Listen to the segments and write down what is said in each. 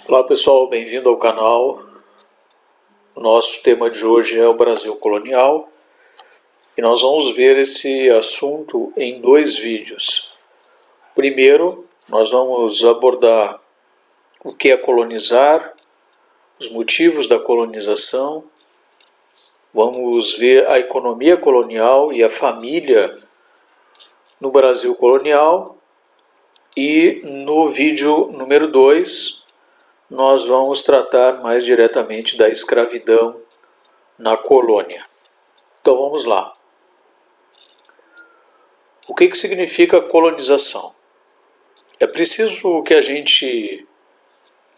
Olá pessoal, bem-vindo ao canal. O nosso tema de hoje é o Brasil colonial e nós vamos ver esse assunto em dois vídeos. Primeiro, nós vamos abordar o que é colonizar, os motivos da colonização, vamos ver a economia colonial e a família no Brasil colonial e no vídeo número 2 nós vamos tratar mais diretamente da escravidão na colônia. Então vamos lá. O que significa colonização? É preciso que a gente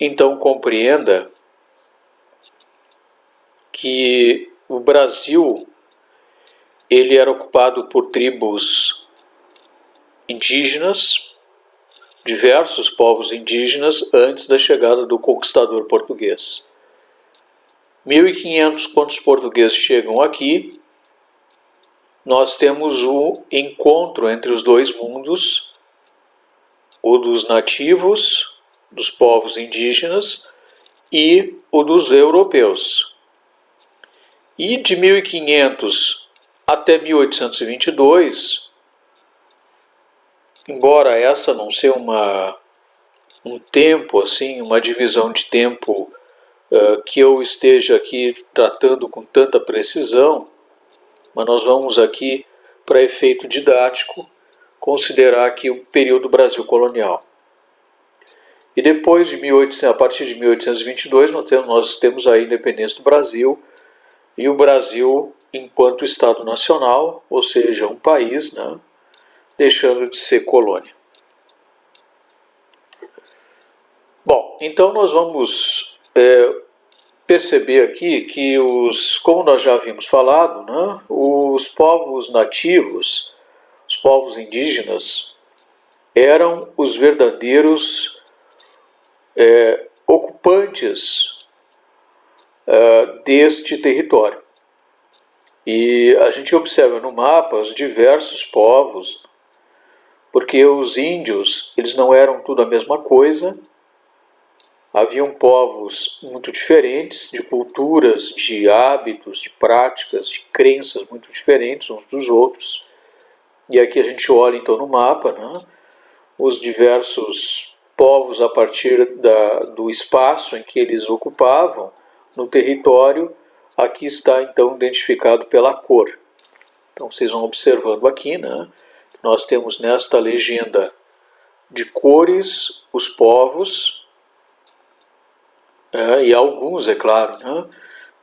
então compreenda que o Brasil ele era ocupado por tribos indígenas, diversos povos indígenas antes da chegada do conquistador português. 1500, quando os portugueses chegam aqui, nós temos o encontro entre os dois mundos, o dos nativos, dos povos indígenas, e o dos europeus. E de 1500 até 1822, embora essa não seja um tempo, assim, uma divisão de tempo que eu esteja aqui tratando com tanta precisão, mas nós vamos aqui, para efeito didático, considerar aqui o período Brasil colonial. E depois, a partir de 1822, nós temos a independência do Brasil e o Brasil enquanto Estado Nacional, ou seja, um país, né, deixando de ser colônia. Bom, então nós vamos perceber aqui que, como nós já havíamos falado, né, os povos nativos, os povos indígenas, eram os verdadeiros ocupantes deste território. E a gente observa no mapa os diversos povos, porque os índios eles não eram tudo a mesma coisa. Haviam povos muito diferentes, de culturas, de hábitos, de práticas, de crenças muito diferentes uns dos outros. E aqui a gente olha então no mapa, né, os diversos povos a partir do espaço em que eles ocupavam no território. Aqui está então identificado pela cor. Então vocês vão observando aqui, né, que nós temos nesta legenda de cores os povos, e alguns, é claro, né,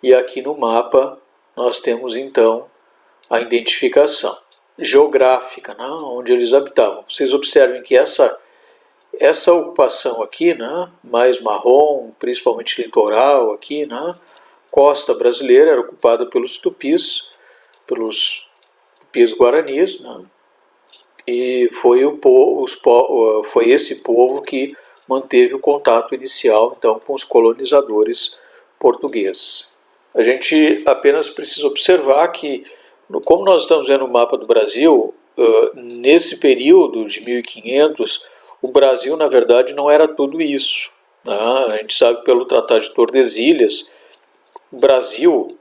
e aqui no mapa nós temos então a identificação geográfica, né, onde eles habitavam. Vocês observem que essa ocupação aqui, né, mais marrom, principalmente litoral aqui, né, costa brasileira, era ocupada pelos tupis guaranis, né, e foi esse povo que manteve o contato inicial então com os colonizadores portugueses. A gente apenas precisa observar que, como nós estamos vendo o mapa do Brasil, nesse período de 1500, o Brasil, na verdade, não era tudo isso, né? A gente sabe pelo Tratado de Tordesilhas, o Brasil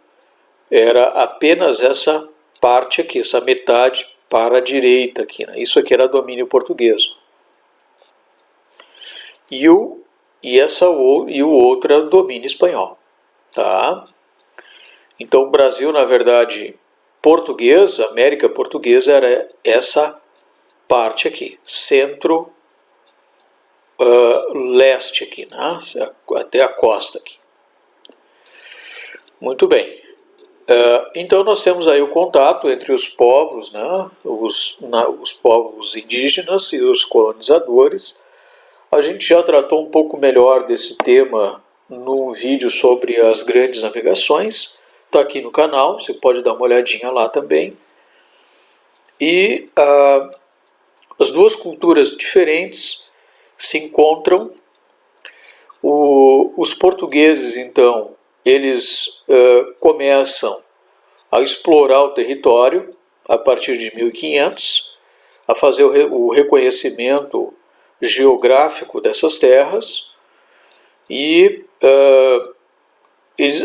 era apenas essa parte aqui, essa metade para a direita aqui, né? Isso aqui era domínio português. E o outro era domínio espanhol. Tá? Então o Brasil, na verdade, português, América portuguesa, era essa parte aqui, centro-leste aqui, né? Até a costa aqui. Muito bem. Então nós temos aí o contato entre os povos, né? Os povos indígenas e os colonizadores. A gente já tratou um pouco melhor desse tema no vídeo sobre as grandes navegações. Está aqui no canal, você pode dar uma olhadinha lá também. E as duas culturas diferentes se encontram. Os portugueses, então, eles começam a explorar o território a partir de 1500, a fazer o reconhecimento geográfico dessas terras, E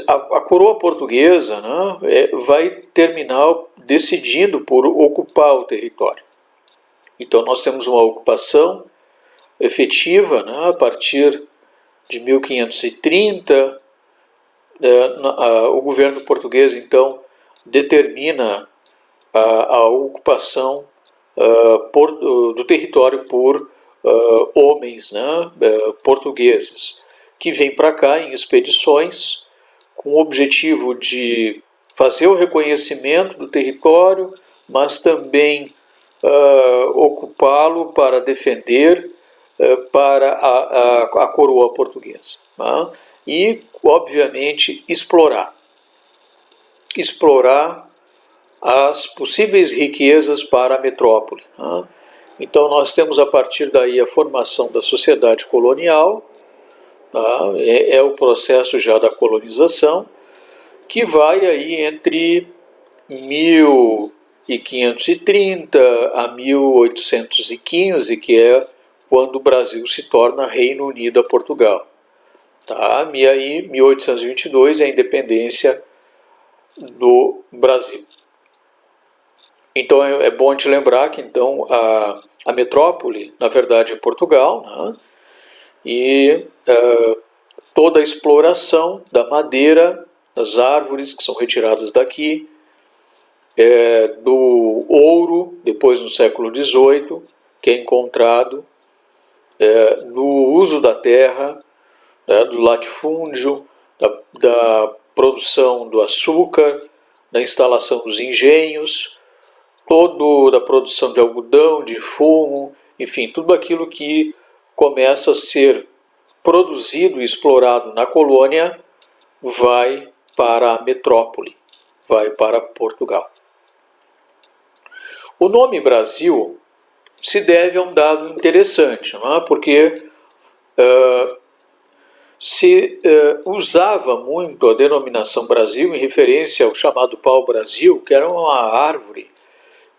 a coroa portuguesa, né, vai terminar decidindo por ocupar o território. Então nós temos uma ocupação efetiva, né, a partir de 1530. O governo português então determina a ocupação do território por homens, né, portugueses, que vêm para cá em expedições com o objetivo de fazer o reconhecimento do território, mas também ocupá-lo para defender para a coroa portuguesa. Né? E, obviamente, explorar as possíveis riquezas para a metrópole. Né? Então nós temos a partir daí a formação da sociedade colonial, tá? É o processo já da colonização, que vai aí entre 1530 a 1815, que é quando o Brasil se torna Reino Unido a Portugal. Tá? E aí, 1822 é a independência do Brasil. Então é bom te lembrar que então a metrópole, na verdade, é Portugal, né? E toda a exploração da madeira, das árvores que são retiradas daqui, do ouro, depois no século XVIII, que é encontrado, no uso da terra, do latifúndio, da produção do açúcar, da instalação dos engenhos, da produção de algodão, de fumo, enfim, tudo aquilo que começa a ser produzido e explorado na colônia vai para a metrópole, vai para Portugal. O nome Brasil se deve a um dado interessante, não é? Porque se usava muito a denominação Brasil em referência ao chamado pau-brasil, que era uma árvore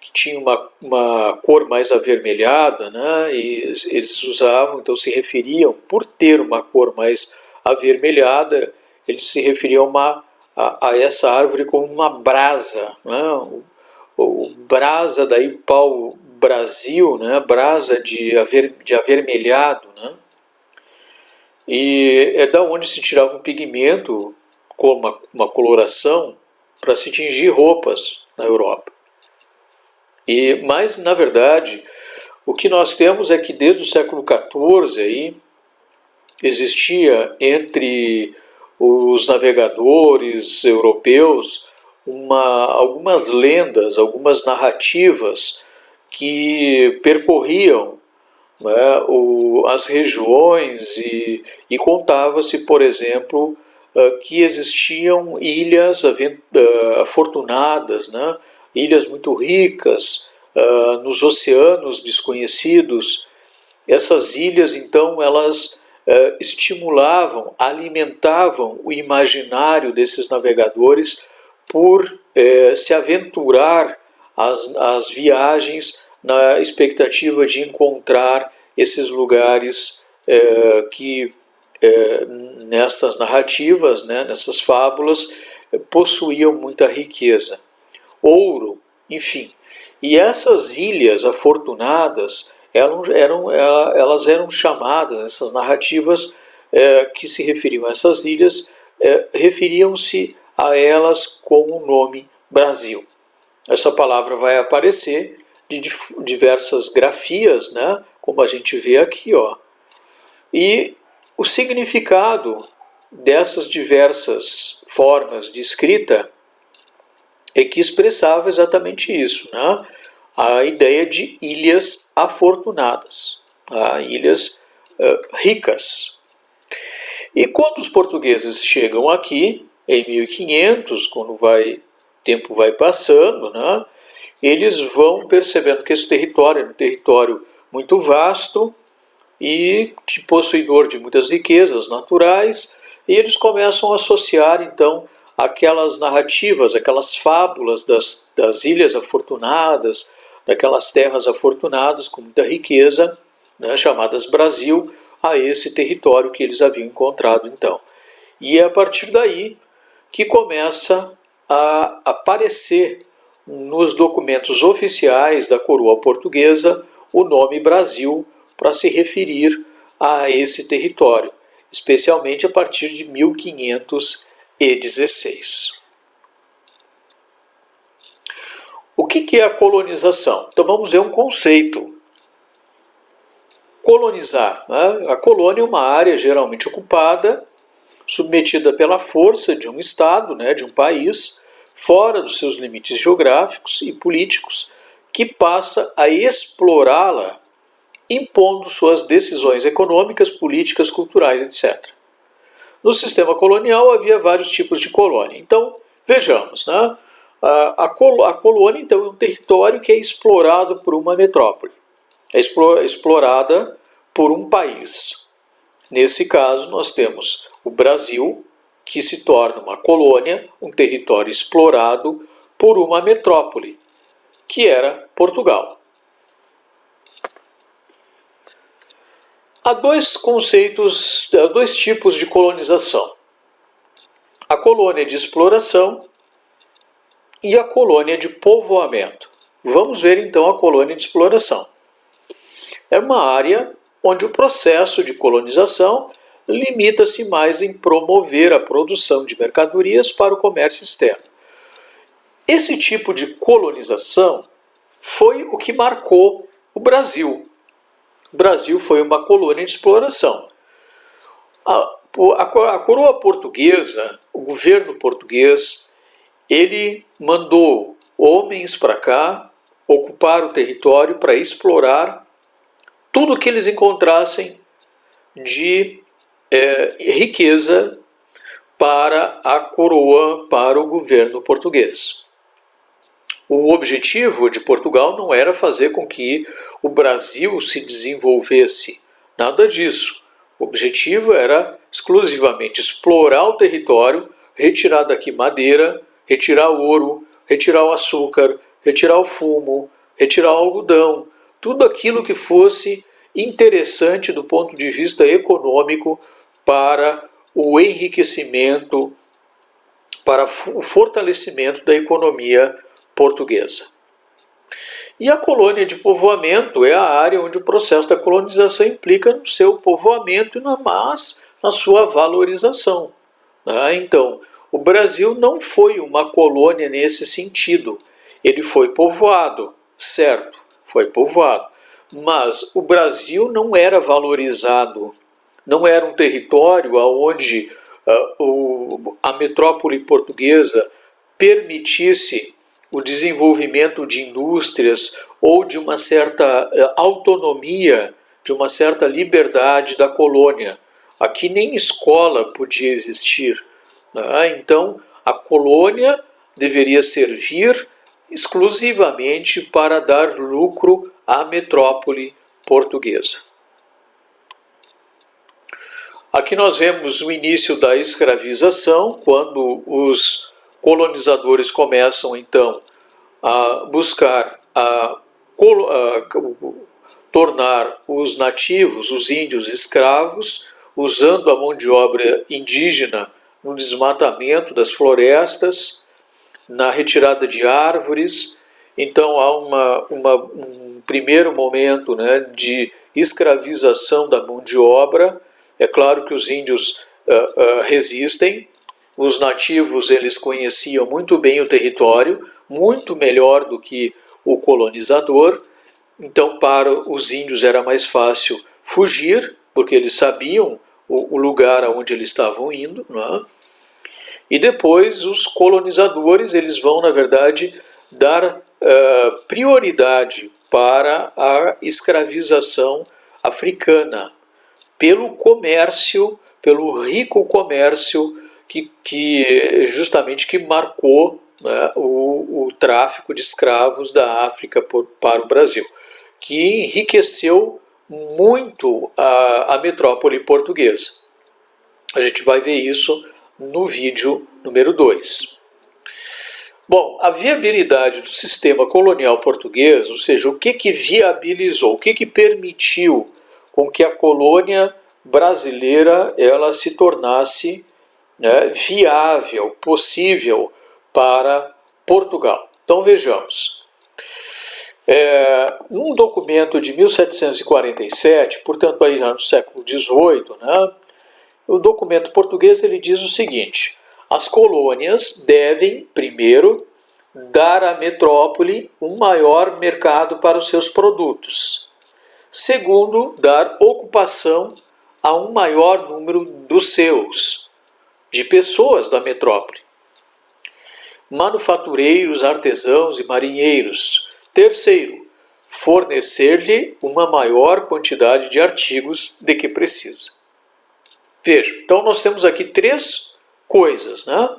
que tinha uma cor mais avermelhada, né? E eles usavam, então se referiam, por ter uma cor mais avermelhada, eles se referiam a essa árvore como uma brasa, né? O brasa, daí pau-brasil, né? Brasa de avermelhado, né? E é da onde se tirava um pigmento com uma coloração para se tingir roupas na Europa. Mas, na verdade, o que nós temos é que desde o século XIV aí, existia entre os navegadores europeus algumas lendas, algumas narrativas que percorriam, né, as regiões e contava-se, por exemplo, que existiam ilhas afortunadas, né, ilhas muito ricas nos oceanos desconhecidos. Essas ilhas, então, elas estimulavam, alimentavam o imaginário desses navegadores por se aventurar às viagens na expectativa de encontrar esses lugares que nestas narrativas, né, nessas fábulas, possuíam muita riqueza, ouro, enfim. E essas ilhas afortunadas, elas eram chamadas, essas narrativas que se referiam a essas ilhas, referiam-se a elas com o nome Brasil. Essa palavra vai aparecer de diversas grafias, né, como a gente vê aqui, ó. E o significado dessas diversas formas de escrita é que expressava exatamente isso, né? A ideia de ilhas afortunadas, tá? Ilhas ricas. E quando os portugueses chegam aqui, em 1500, quando o tempo vai passando, né, eles vão percebendo que esse território é um território muito vasto e possuidor de muitas riquezas naturais, e eles começam a associar, então, aquelas narrativas, aquelas fábulas das ilhas afortunadas, daquelas terras afortunadas com muita riqueza, né, chamadas Brasil, a esse território que eles haviam encontrado então. E é a partir daí que começa a aparecer nos documentos oficiais da coroa portuguesa o nome Brasil para se referir a esse território, especialmente a partir de 1516. O que é a colonização? Então vamos ver um conceito. Colonizar, né? A colônia é uma área geralmente ocupada, submetida pela força de um Estado, né, de um país, fora dos seus limites geográficos e políticos, que passa a explorá-la, impondo suas decisões econômicas, políticas, culturais, etc. No sistema colonial havia vários tipos de colônia. Então, vejamos, né? A colônia, então, é um território que é explorado por uma metrópole, é explorada por um país. Nesse caso, nós temos o Brasil, que se torna uma colônia, um território explorado por uma metrópole, que era Portugal. Há dois tipos de colonização: a colônia de exploração e a colônia de povoamento. Vamos ver então a colônia de exploração. É uma área onde o processo de colonização limita-se mais em promover a produção de mercadorias para o comércio externo. Esse tipo de colonização foi o que marcou o Brasil. O Brasil foi uma colônia de exploração. A coroa portuguesa, o governo português, ele mandou homens para cá ocupar o território para explorar tudo que eles encontrassem de riqueza para a coroa, para o governo português. O objetivo de Portugal não era fazer com que o Brasil se desenvolvesse, nada disso. O objetivo era exclusivamente explorar o território, retirar daqui madeira, retirar ouro, retirar o açúcar, retirar o fumo, retirar o algodão, tudo aquilo que fosse interessante do ponto de vista econômico para o enriquecimento, para o fortalecimento da economia portuguesa. E a colônia de povoamento é a área onde o processo da colonização implica no seu povoamento e na sua valorização. Então, o Brasil não foi uma colônia nesse sentido. Ele foi povoado, certo, foi povoado. Mas o Brasil não era valorizado, não era um território onde a metrópole portuguesa permitisse o desenvolvimento de indústrias ou de uma certa autonomia, de uma certa liberdade da colônia. Aqui nem escola podia existir. Então, a colônia deveria servir exclusivamente para dar lucro à metrópole portuguesa. Aqui nós vemos o início da escravização, quando os colonizadores começam então a buscar tornar os nativos, os índios, escravos, usando a mão de obra indígena no desmatamento das florestas, na retirada de árvores. Então há um primeiro momento, né, de escravização da mão de obra. É claro que os índios resistem. Os nativos, eles conheciam muito bem o território, muito melhor do que o colonizador. Então, para os índios era mais fácil fugir, porque eles sabiam o lugar aonde eles estavam indo, não é? E depois os colonizadores, eles vão, na verdade, dar prioridade para a escravização africana, pelo comércio, pelo rico comércio que justamente que marcou, né, o tráfico de escravos da África para o Brasil, que enriqueceu muito a metrópole portuguesa. A gente vai ver isso no vídeo número 2. Bom, a viabilidade do sistema colonial português, ou seja, o que viabilizou, o que permitiu com que a colônia brasileira ela se tornasse, né, viável, possível para Portugal. Então vejamos. Um documento de 1747, portanto aí no século XVIII, né, o documento português ele diz o seguinte: as colônias devem, primeiro, dar à metrópole um maior mercado para os seus produtos. Segundo, dar ocupação a um maior número de pessoas da metrópole. Manufatureiros, artesãos e marinheiros. Terceiro, fornecer-lhe uma maior quantidade de artigos de que precisa. Veja, então nós temos aqui três coisas, né,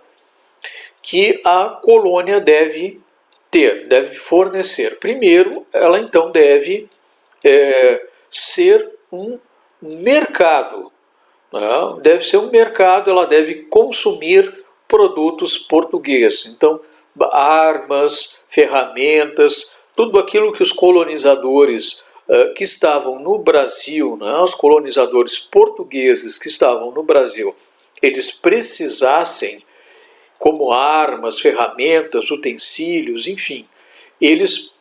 que a colônia deve ter, deve fornecer. Primeiro, ela então deve ser um mercado, né? Deve ser um mercado, ela deve consumir produtos portugueses. Então, armas, ferramentas, tudo aquilo que os colonizadores que estavam no Brasil, né, os colonizadores portugueses que estavam no Brasil, eles precisassem, como armas, ferramentas, utensílios, enfim, eles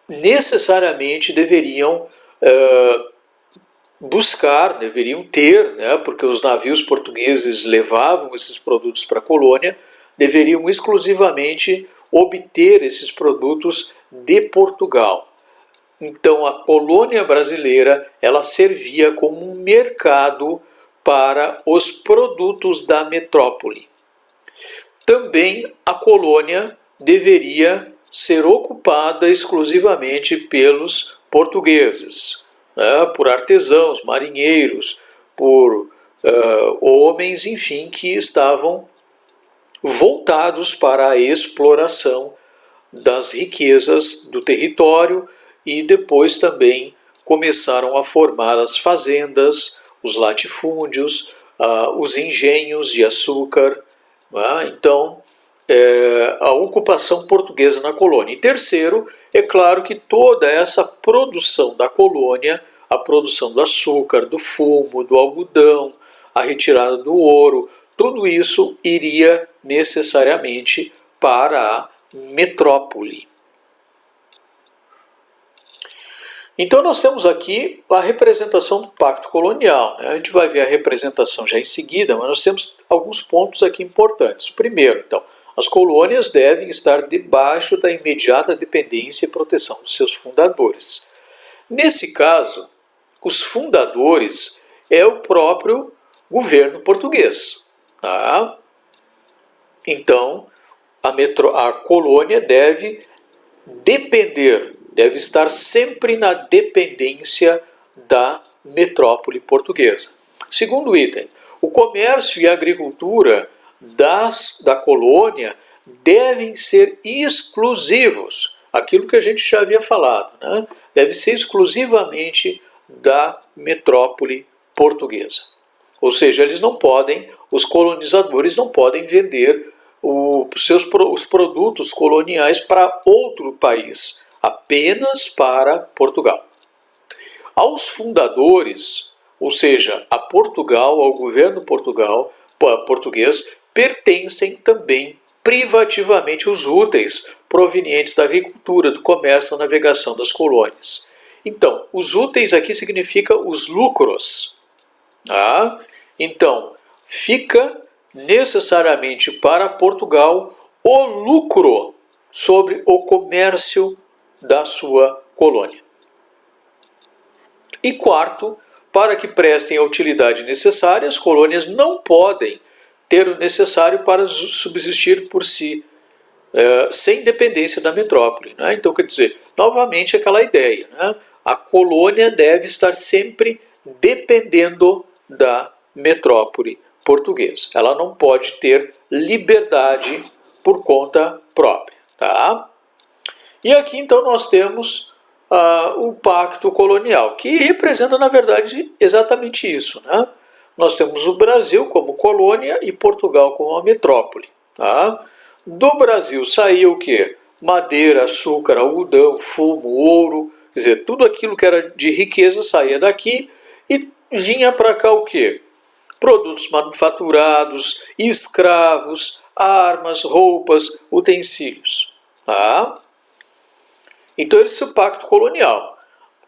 necessariamente deveriam buscar, deveriam ter, né, porque os navios portugueses levavam esses produtos para a colônia, deveriam exclusivamente obter esses produtos de Portugal. Então a colônia brasileira ela servia como um mercado para os produtos da metrópole. Também a colônia deveria ser ocupada exclusivamente pelos portugueses, né, por artesãos, marinheiros, por homens, enfim, que estavam voltados para a exploração das riquezas do território e depois também começaram a formar as fazendas, os latifúndios, os engenhos de açúcar. Então, a ocupação portuguesa na colônia. E terceiro, é claro que toda essa produção da colônia, a produção do açúcar, do fumo, do algodão, a retirada do ouro, tudo isso iria necessariamente para a metrópole. Então nós temos aqui a representação do Pacto Colonial. A gente vai ver a representação já em seguida, mas nós temos alguns pontos aqui importantes. Primeiro, então, as colônias devem estar debaixo da imediata dependência e proteção dos seus fundadores. Nesse caso, os fundadores é o próprio governo português. Tá? Então, a colônia deve depender, deve estar sempre na dependência da metrópole portuguesa. Segundo item, o comércio e a agricultura da colônia devem ser exclusivos, aquilo que a gente já havia falado, né? Deve ser exclusivamente da metrópole portuguesa. Ou seja, os colonizadores não podem vender os produtos coloniais para outro país, apenas para Portugal. Aos fundadores, ou seja, a Portugal, ao governo português, pertencem também privativamente os úteis provenientes da agricultura, do comércio, da navegação das colônias. Então, os úteis aqui significa os lucros. Tá? Então, fica necessariamente para Portugal o lucro sobre o comércio da sua colônia. E quarto, para que prestem a utilidade necessária, as colônias não podem ter o necessário para subsistir por si, sem dependência da metrópole. Né? Então, quer dizer, novamente aquela ideia, né? A colônia deve estar sempre dependendo da metrópole portuguesa. Ela não pode ter liberdade por conta própria. Tá? E aqui então nós temos o Pacto Colonial, que representa na verdade exatamente isso. Né? Nós temos o Brasil como colônia e Portugal como a metrópole. Tá? Do Brasil saía o quê? Madeira, açúcar, algodão, fumo, ouro, quer dizer, tudo aquilo que era de riqueza saía daqui e vinha para cá o quê? Produtos manufaturados, escravos, armas, roupas, utensílios. Tá? Então, esse é o pacto colonial.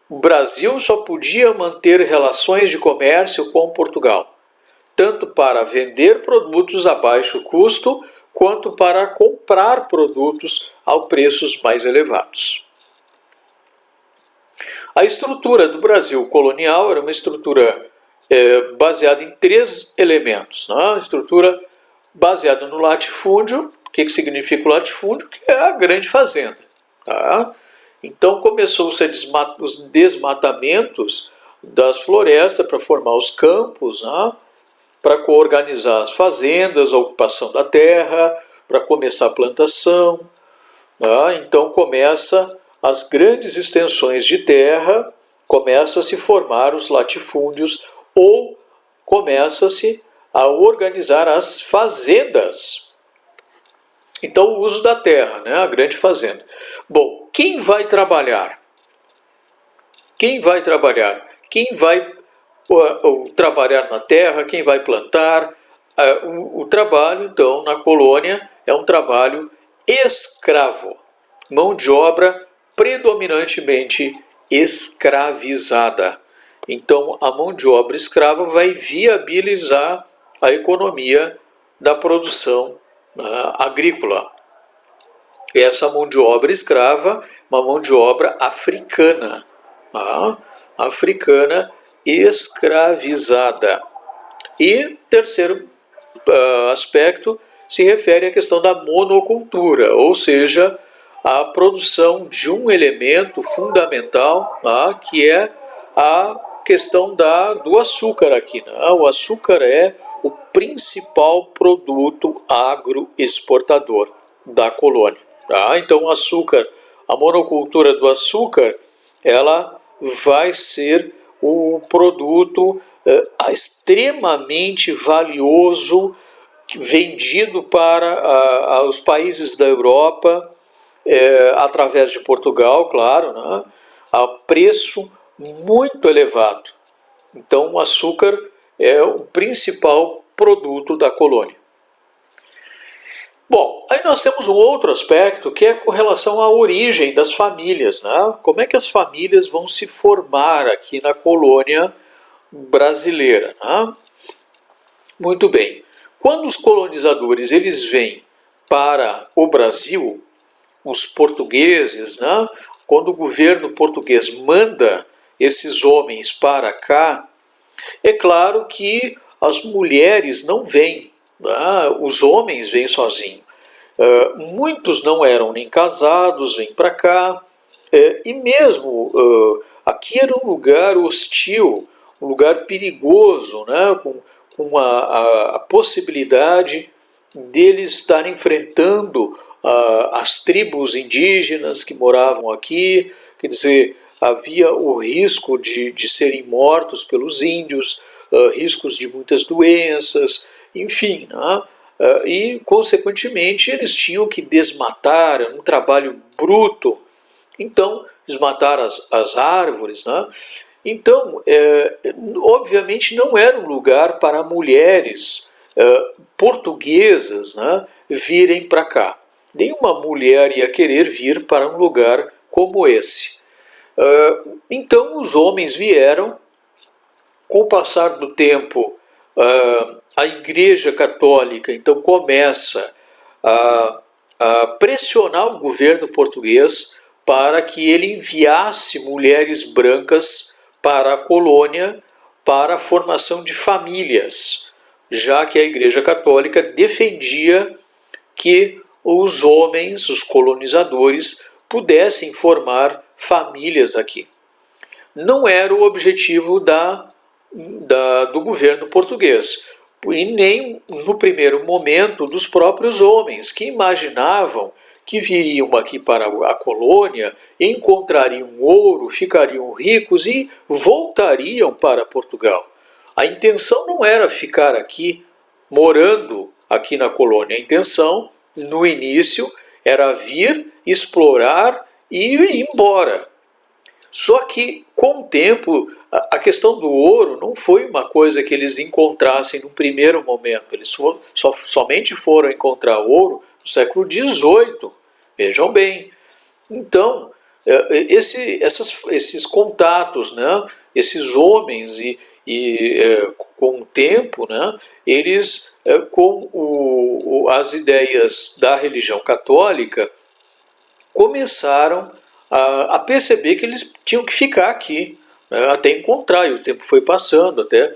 O Brasil só podia manter relações de comércio com Portugal, tanto para vender produtos a baixo custo, quanto para comprar produtos a preços mais elevados. A estrutura do Brasil colonial era uma estrutura baseada em 3 elementos. Né? Estrutura baseada no latifúndio. O que significa o latifúndio? Que é a grande fazenda. Tá? Então começou-se os desmatamentos das florestas para formar os campos, né? Para coorganizar as fazendas, a ocupação da terra, para começar a plantação. Né? Então começa as grandes extensões de terra, começa a se formar os latifúndios ou começa-se a organizar as fazendas. Então o uso da terra, né? A grande fazenda. Bom, quem vai trabalhar? Quem vai trabalhar? Quem vai trabalhar na terra? Quem vai plantar? O trabalho, então, na colônia é um trabalho escravo. Mão de obra predominantemente escravizada. Então, a mão de obra escrava vai viabilizar a economia da produção agrícola. Essa mão de obra escrava, uma mão de obra africana, africana escravizada. E terceiro aspecto se refere à questão da monocultura, ou seja, a produção de um elemento fundamental, que é a questão do açúcar aqui. O açúcar é o principal produto agroexportador da colônia. Então, o açúcar, a monocultura do açúcar, ela vai ser o produto extremamente valioso vendido para os países da Europa, através de Portugal, claro, né, a preço muito elevado. Então, o açúcar é o principal produto da colônia. Bom, aí nós temos um outro aspecto que é com relação à origem das famílias, né? Como é que as famílias vão se formar aqui na colônia brasileira, né? Muito bem. Quando os colonizadores eles vêm para o Brasil, os portugueses, né? Quando o governo português manda esses homens para cá, é claro que as mulheres não vêm, né? Os homens vêm sozinhos. Muitos não eram nem casados, vêm para cá, e mesmo aqui era um lugar hostil, um lugar perigoso, né? com a possibilidade deles estarem enfrentando as tribos indígenas que moravam aqui, quer dizer, havia o risco de serem mortos pelos índios, riscos de muitas doenças, enfim, né? E, consequentemente, eles tinham que desmatar, era um trabalho bruto, então, desmatar as árvores, né? Então, obviamente, não era um lugar para mulheres portuguesas, né, virem para cá. Nenhuma mulher ia querer vir para um lugar como esse. Então, os homens vieram. Com o passar do tempo, a Igreja Católica então começa a pressionar o governo português para que ele enviasse mulheres brancas para a colônia para a formação de famílias, já que a Igreja Católica defendia que os homens, os colonizadores, pudessem formar famílias aqui. Não era o objetivo do governo português, e nem no primeiro momento dos próprios homens, que imaginavam que viriam aqui para a colônia, encontrariam ouro, ficariam ricos e voltariam para Portugal. A intenção não era ficar aqui, morando aqui na colônia. A intenção, no início, era vir, explorar e ir embora. Só que, com o tempo, a questão do ouro não foi uma coisa que eles encontrassem no primeiro momento. Eles somente foram encontrar ouro no século XVIII. Vejam bem. Então, esses contatos, né, esses homens, com o tempo, né, eles, com as ideias da religião católica, começaram a perceber que eles tinham que ficar aqui, né, até encontrar, e o tempo foi passando, até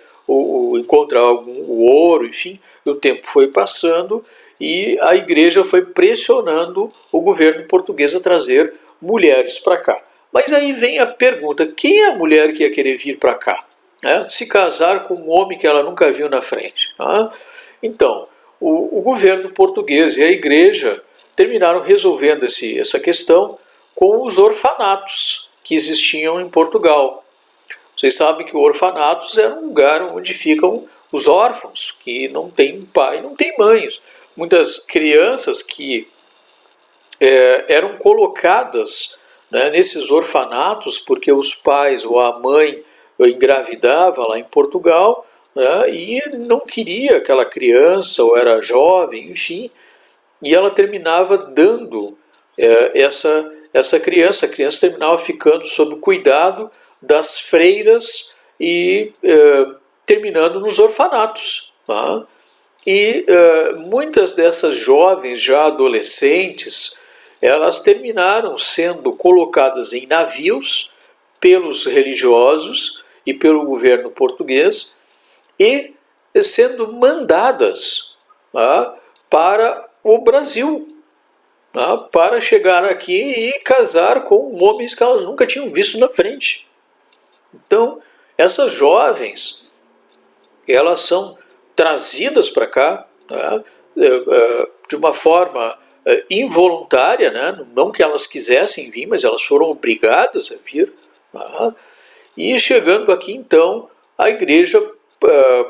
encontrar o ouro, enfim, e o tempo foi passando, e a igreja foi pressionando o governo português a trazer mulheres para cá. Mas aí vem a pergunta, quem é a mulher que ia querer vir para cá? Se casar com um homem que ela nunca viu na frente? Então, o governo português e a igreja terminaram resolvendo essa questão com os orfanatos que existiam em Portugal. Vocês sabem que o orfanato era um lugar onde ficam os órfãos, que não têm pai, não têm mãe. Muitas crianças que eram colocadas, né, nesses orfanatos porque os pais ou a mãe engravidava lá em Portugal, né, e não queria aquela criança, ou era jovem, enfim, e ela terminava dando essa criança. A criança terminava ficando sob o cuidado das freiras e terminando nos orfanatos. Tá? E muitas dessas jovens, já adolescentes, elas terminaram sendo colocadas em navios pelos religiosos e pelo governo português e sendo mandadas, tá, para o Brasil, tá, para chegar aqui e casar com homens que elas nunca tinham visto na frente. Então, essas jovens, elas são trazidas para cá, tá, de uma forma involuntária, né, não que elas quisessem vir, mas elas foram obrigadas a vir. Tá, e chegando aqui, então, a igreja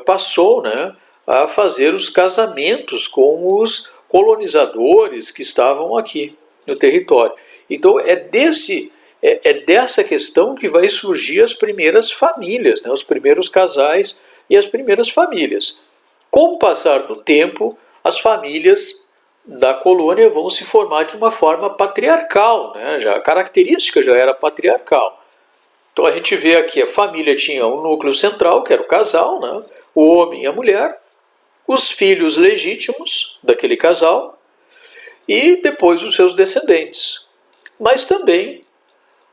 passou, né, a fazer os casamentos com os colonizadores que estavam aqui no território. Então é dessa questão que vai surgir as primeiras famílias, né, os primeiros casais e as primeiras famílias. Com o passar do tempo, as famílias da colônia vão se formar de uma forma patriarcal, né, a característica já era patriarcal. Então a gente vê aqui, a família tinha um núcleo central, que era o casal, né? O homem e a mulher, os filhos legítimos daquele casal e depois os seus descendentes. Mas também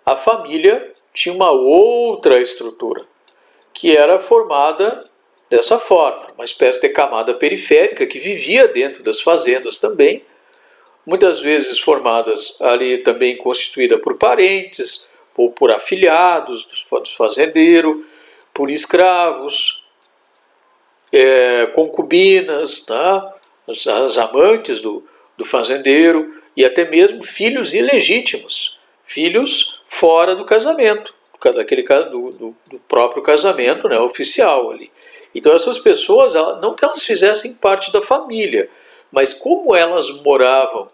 a família tinha uma outra estrutura, que era formada dessa forma, uma espécie de camada periférica que vivia dentro das fazendas também, muitas vezes formadas ali também constituída por parentes, ou por afilhados do fazendeiro, por escravos, concubinas, tá? As amantes do fazendeiro, e até mesmo filhos ilegítimos, filhos fora do casamento, do próprio casamento, né, oficial ali. Então essas pessoas, não que elas fizessem parte da família, mas como elas moravam,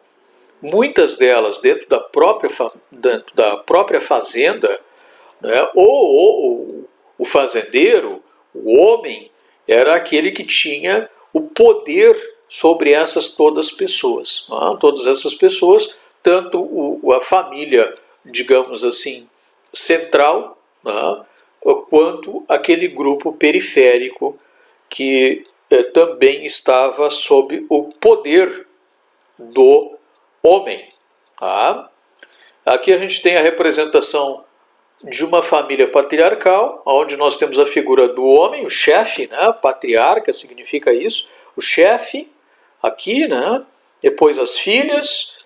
muitas delas dentro da própria fazenda, né, ou o fazendeiro, o homem, era aquele que tinha o poder sobre todas essas pessoas, tanto a família, digamos assim, central, né, quanto aquele grupo periférico que também estava sob o poder do homem. Tá? Aqui a gente tem a representação de uma família patriarcal, onde nós temos a figura do homem, o chefe, né? Patriarca significa isso, o chefe, aqui, né? Depois as filhas,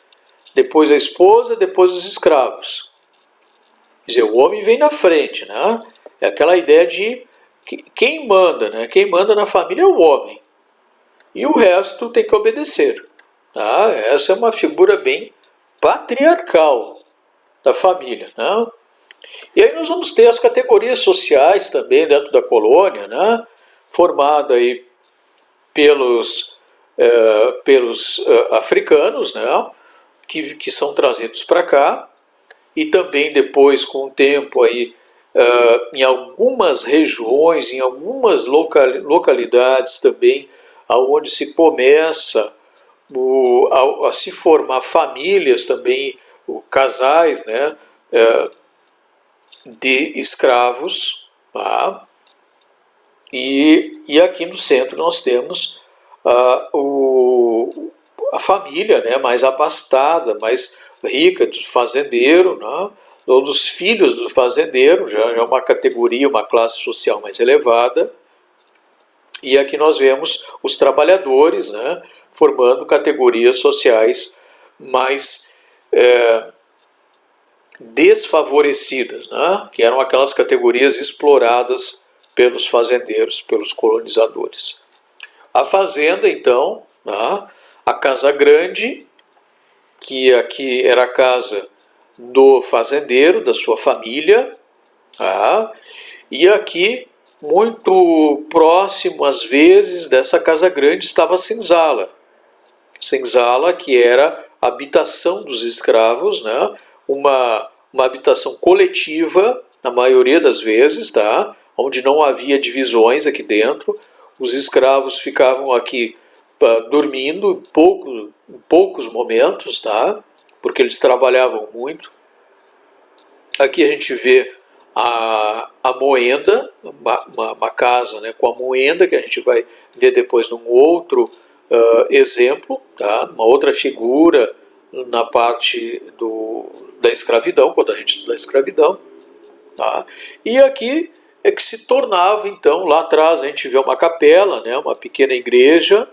depois a esposa, depois os escravos. Quer dizer, o homem vem na frente, né? É aquela ideia de quem manda, né? Quem manda na família é o homem, e o resto tem que obedecer. Tá? Essa é uma figura bem patriarcal da família. Né? E aí nós vamos ter as categorias sociais também dentro da colônia, né? Formada aí pelos africanos, né? que são trazidos para cá, e também depois, com o tempo, aí, em algumas regiões, em algumas localidades também, onde se começa a se formar famílias também, casais, né, de escravos, tá? E aqui no centro nós temos a família, né, mais abastada, mais rica, do fazendeiro, né, ou dos filhos do fazendeiro, já é uma categoria, uma classe social mais elevada. E aqui nós vemos os trabalhadores, né, formando categorias sociais mais desfavorecidas, né, que eram aquelas categorias exploradas pelos fazendeiros, pelos colonizadores. A fazenda, então, né, a casa grande, que aqui era a casa do fazendeiro, da sua família, tá? E aqui, muito próximo, às vezes, dessa casa grande estava a senzala. Senzala, que era a habitação dos escravos, né? uma habitação coletiva, na maioria das vezes, tá? Onde não havia divisões aqui dentro. Os escravos ficavam aqui dormindo em poucos momentos, tá? Porque eles trabalhavam muito. Aqui a gente vê a moenda, uma casa, né, com a moenda, que a gente vai ver depois num outro exemplo, tá? Uma outra figura na parte da escravidão, quando a gente estuda a escravidão. Tá? E aqui é que se tornava, então, lá atrás a gente vê uma capela, né, uma pequena igreja,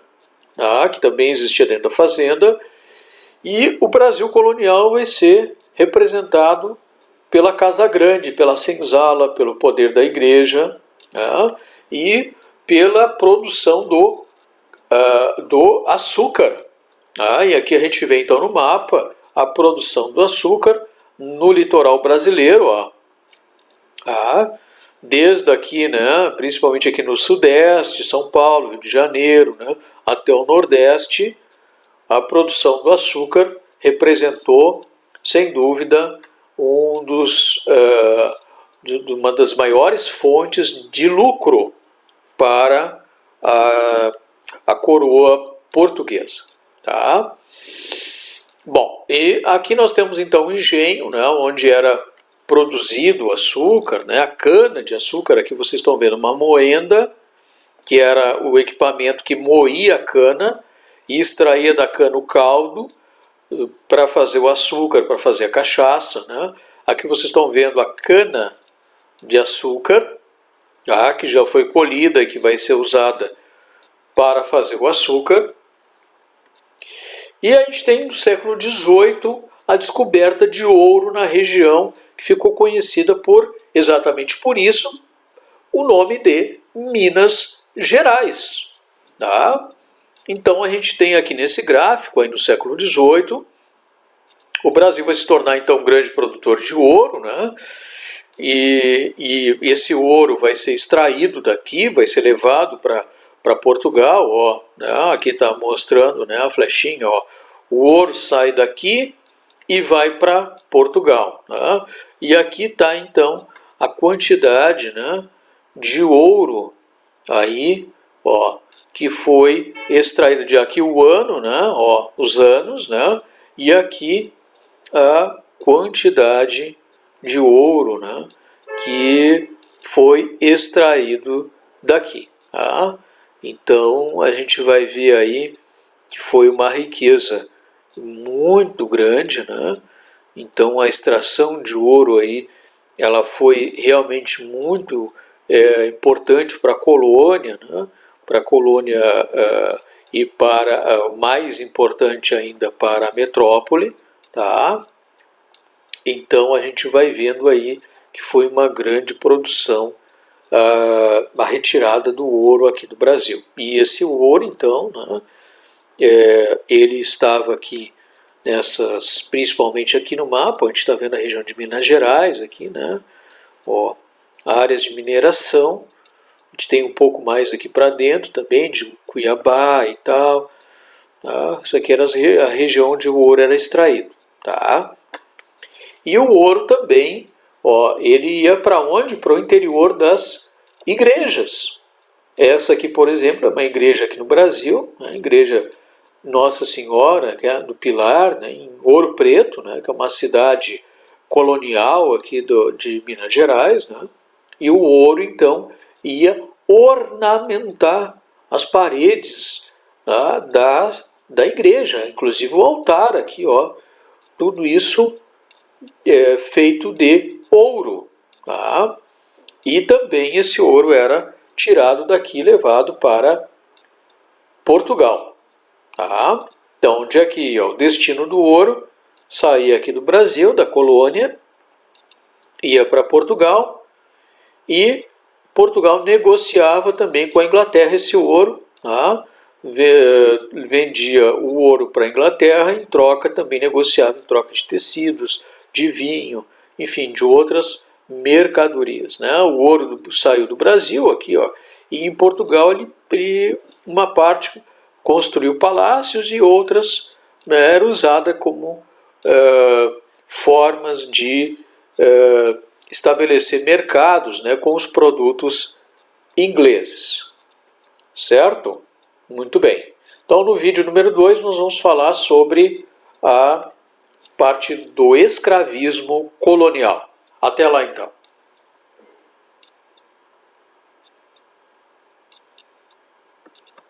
tá, que também existia dentro da fazenda, e o Brasil colonial vai ser representado pela Casa Grande, pela senzala, pelo poder da igreja, né, e pela produção do açúcar. E aqui a gente vê então no mapa a produção do açúcar no litoral brasileiro, ó. Desde aqui, né, principalmente aqui no Sudeste, São Paulo, Rio de Janeiro, né, até o Nordeste, a produção do açúcar representou, sem dúvida, uma das maiores fontes de lucro para a coroa portuguesa. Tá? Bom, e aqui nós temos então o engenho, né, onde era produzido o açúcar, né, a cana de açúcar. Aqui vocês estão vendo uma moenda, que era o equipamento que moía a cana e extraía da cana o caldo para fazer o açúcar, para fazer a cachaça. Né? Aqui vocês estão vendo a cana de açúcar, que já foi colhida e que vai ser usada para fazer o açúcar. E a gente tem no século XVIII a descoberta de ouro na região, que ficou conhecida exatamente por isso, o nome de Minas Gerais. Tá? Então a gente tem aqui nesse gráfico, aí no século XVIII, o Brasil vai se tornar então um grande produtor de ouro, né? E esse ouro vai ser extraído daqui, vai ser levado para Portugal, ó, né? Aqui está mostrando, né, a flechinha, ó. O ouro sai daqui e vai para Portugal. Né? E aqui está então a quantidade, né, de ouro aí, ó, que foi extraído de aqui o ano, né, ó, os anos, né, e aqui a quantidade de ouro, né, que foi extraído daqui. Tá? Então a gente vai ver aí que foi uma riqueza muito grande, né? Então a extração de ouro aí, ela foi realmente muito importante para a colônia, né? Para a colônia e para mais importante ainda para a metrópole, tá? Então a gente vai vendo aí que foi uma grande produção, a retirada do ouro aqui do Brasil. E esse ouro, então, né, ele estava aqui principalmente aqui no mapa, a gente está vendo a região de Minas Gerais aqui, né? Ó, áreas de mineração, a gente tem um pouco mais aqui para dentro também, de Cuiabá e tal. Tá? Isso aqui era a região onde o ouro era extraído. Tá? E o ouro também, ele ia para onde? Para o interior das igrejas. Essa aqui, por exemplo, é uma igreja aqui no Brasil, a igreja Nossa Senhora, que é do Pilar, né, em Ouro Preto, né, que é uma cidade colonial aqui de Minas Gerais, né, e o ouro, então, ia ornamentar as paredes, né, da igreja, inclusive o altar aqui, tudo isso é feito de ouro. Tá? E também esse ouro era tirado daqui e levado para Portugal. Tá? Então, onde é que ia? O destino do ouro saía aqui do Brasil, da colônia, ia para Portugal e Portugal negociava também com a Inglaterra esse ouro, tá? Vendia o ouro para a Inglaterra, em troca também negociava em troca de tecidos, de vinho, enfim, de outras mercadorias. Né? O ouro saiu do Brasil aqui, e em Portugal uma parte construiu palácios e outras, né, era usada como formas de estabelecer mercados, né, com os produtos ingleses. Certo? Muito bem. Então, no vídeo número 2, nós vamos falar sobre a parte do escravismo colonial. Até lá, então.